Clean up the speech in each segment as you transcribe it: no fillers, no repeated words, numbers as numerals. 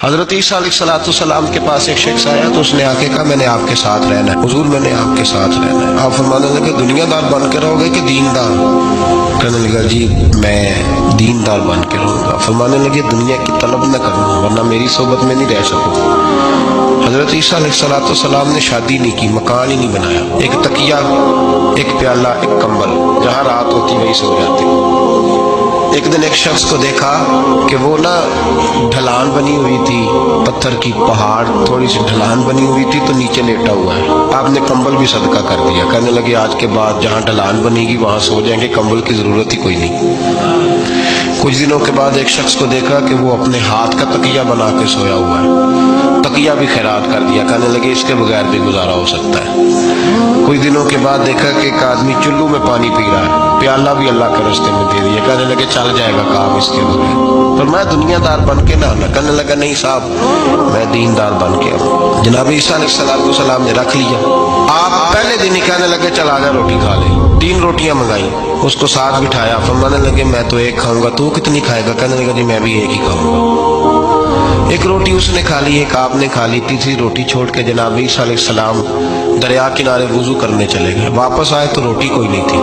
حضرت عیسیٰ علیہ السلام کے پاس ایک شخص آیا تو اس نے آ کے کہا میں نے آپ کے ساتھ رہنا ہے حضور، میں نے آپ کے ساتھ رہنا ہے۔ آپ فرمانے لگے دنیا دار بن کے رہو گے کہ دیندار؟ کہنے لگا جی میں دیندار بن کے رہوں گا۔ فرمانے لگے دنیا کی طلب نہ کرنا ورنہ میری صحبت میں نہیں رہ سکو۔ حضرت عیسیٰ علیہ السلام نے شادی نہیں کی، مکان ہی نہیں بنایا، ایک تکیہ، ایک پیالہ، ایک کمبل، جہاں رات ہوتی وہی سو جاتے۔ ایک دن ایک شخص کو دیکھا کہ وہ نا ڈھلان بنی ہوئی تھی، پتھر کی پہاڑ تھوڑی سی ڈھلان بنی ہوئی تھی تو نیچے لیٹا ہوا ہے۔ آپ نے کمبل بھی صدقہ کر دیا، کہنے لگے آج کے بعد جہاں ڈھلان بنے گی وہاں سو جائیں گے، کمبل کی ضرورت ہی کوئی نہیں۔ کچھ دنوں کے بعد ایک شخص کو دیکھا کہ وہ اپنے ہاتھ کا تکیہ بنا کے سویا ہوا ہے، تکیہ بھی خیرات کر دیا، کہنے لگے اس کے بغیر بھی گزارا ہو سکتا ہے۔ کچھ دنوں کے بعد دیکھا کہ ایک آدمی چلو میں پانی پی رہا ہے، پیالہ بھی اللہ کے راستے میں دے دیا، کہنے لگے چل جائے گا کام اس کے بغیر۔ پر میں دنیا دار بن کے نہ آنا، کہنے لگا نہیں صاحب میں دیندار بن کے آؤں۔ جناب عیسیٰ علیہ السلام نے رکھ لیا۔ آپ پہلے دن ہی کہنے لگے چل آ جا روٹی کھا لے۔ 3 روٹیاں منگائیں، اس کو ساتھ بٹھایا، فرمانے لگے میں تو ایک کھاؤں گا، تو کتنی کھائے گا؟ کہنے لگا جی میں بھی ایک ہی کھاؤں گا۔ ایک روٹی اس نے کھا لی، ایک آپ نے کھا لی، تیسری روٹی چھوڑ کے جناب عیسیٰ علیہ السلام دریا کنارے وضو کرنے چلے گئے۔ واپس آئے تو روٹی کوئی نہیں تھی۔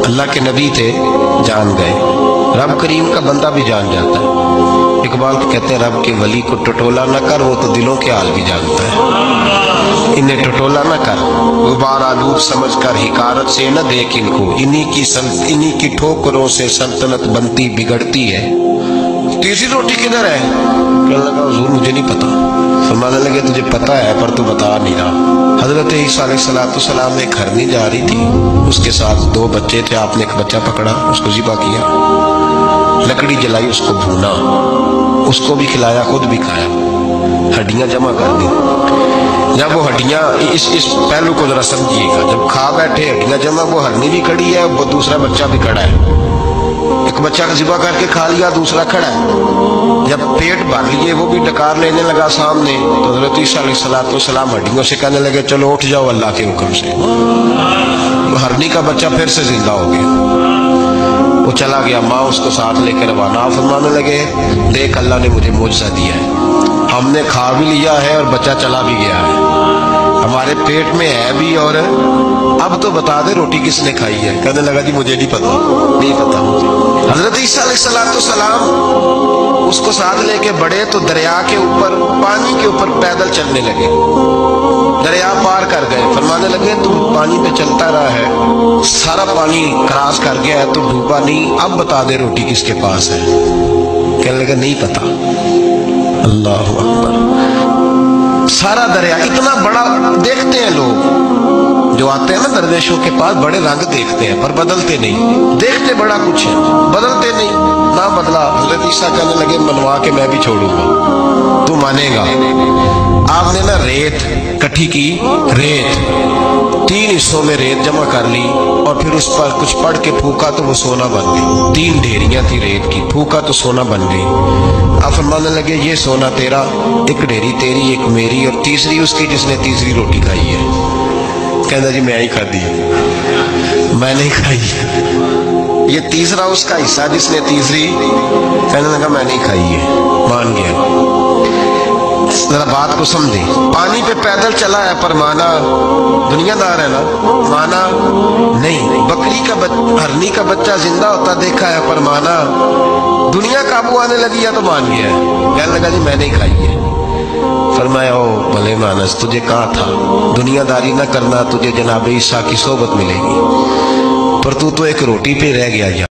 اللہ کے نبی تھے، جان گئے۔ رب کریم کا بندہ بھی جان جاتا ہے۔ اقبال کہتے ہیں رب کے ولی کو ٹٹولا نہ کر، وہ تو دلوں کے حال بھی جانتا ہے۔ انہیں ٹٹولا نہ کر، غبار آلود سمجھ کر حقارت سے نہ دیکھ ان کو، انہی کی ٹھوکروں سے سلطنت بنتی بگڑتی ہے۔ تیسری روٹی کدھر ہے؟ کہنے لگا حضور مجھے نہیں پتا۔ فرمانے لگے تجھے پتا ہے پر تو بتا نہیں رہا۔ حضرت عیسیٰ علیہ السلام میں ایک ہرنی جا رہی تھی، اس کے ساتھ 2 بچے تھے۔ آپ نے ایک بچہ پکڑا، اس کو ذبح کیا، لکڑی جلائی، اس کو بھونا، اس کو بھی کھلایا، خود بھی کھایا، ہڈیاں جمع کر دی۔ جب وہ ہڈیاں اس پہلو کو ذرا سمجھیے گا، جب کھا بیٹھے ہڈیاں جمع، وہ ہرنی بھی کھڑی ہے، وہ دوسرا بچہ بھی کھڑا ہے۔ ایک بچہ ذبح کر کے کھا لیا، دوسرا کھڑا ہے۔ جب پیٹ بھر لیے وہ بھی ڈکار لینے لگا سامنے، تو حضرت عیسیٰ علیہ السلام ہڈیوں سے کہنے لگے چلو اٹھ جاؤ اللہ کے حکم سے۔ ہرنی کا بچہ پھر سے زندہ ہو گیا، وہ چلا گیا، ماں اس کو ساتھ لے کے روانہ۔ فرمانے لگے دیکھ اللہ نے مجھے معجزہ دیا ہے، ہم نے کھا بھی لیا ہے اور بچہ چلا بھی گیا ہے، ہمارے پیٹ میں ہے بھی، اور اب تو بتا دے روٹی کس نے کھائی ہے؟ کہنے لگا جی مجھے نہیں پتا، نہیں پتا مجھے۔ حضرت عیسیٰ علیہ السلام اس کو ساتھ لے کے بڑھے تو دریا کے اوپر، پانی کے اوپر پیدل چلنے لگے، دریا پار کر گئے۔ فرمانے لگے تم پانی پہ چلتا رہا ہے، سارا پانی کراس کر گیا ہے تو ڈوبا نہیں، اب بتا دے روٹی کس کے پاس ہے؟ کہنے لگا نہیں پتا۔ اللہ اکبر، سارا دریا اتنا بڑا دیکھتے ہیں لوگ جو آتے ہیں نا درویشوں کے پاس، بڑے رنگ دیکھتے ہیں پر بدلتے نہیں، دیکھتے بڑا کچھ ہے بدلتے نہیں، نہ بدلا۔ حضرت عیسیٰ کہنے لگے منوا کے میں بھی چھوڑوں گا، تو مانے گا۔ آپ نے نا ریت کٹھی کی، ریت 3 حصوں میں ریت جمع کر لی اور پھر اس پر کچھ پڑھ کے پھونکا تو وہ سونا بن گئی۔ 3 ڈھیریاں تھی ریت کی، پھونکا تو سونا بن گئی۔ آپ فرمانے لگے یہ سونا تیرا، ایک ڈھیری تیری، ایک میری، اور تیسری اس کی جس نے تیسری روٹی کھائی ہے۔ کہنا جی میں ہی کھا دی، میں نہیں کھائی ہے۔ یہ تیسرا اس کا حصہ جس نے تیسری، کہنے لگا میں نہیں کھائی ہے، مان گیا۔ ذرا بات کو سمجھیں، پانی پہ پیدل چلا ہے پر مانا دنیا دار ہے نا، مانا نہیں۔ بکری کا ہرنی کا بچہ زندہ ہوتا دیکھا ہے پر مانا دنیا قابو آنے لگی ہے تو مان گیا ہے۔ کہنے لگا جی میں نہیں کھائی ہے۔ فرمایا او بھلے مانس، تجھے کہا تھا دنیا داری نہ کرنا، تجھے جناب عیسیٰ کی صحبت ملے گی، پر تو ایک روٹی پہ رہ گیا۔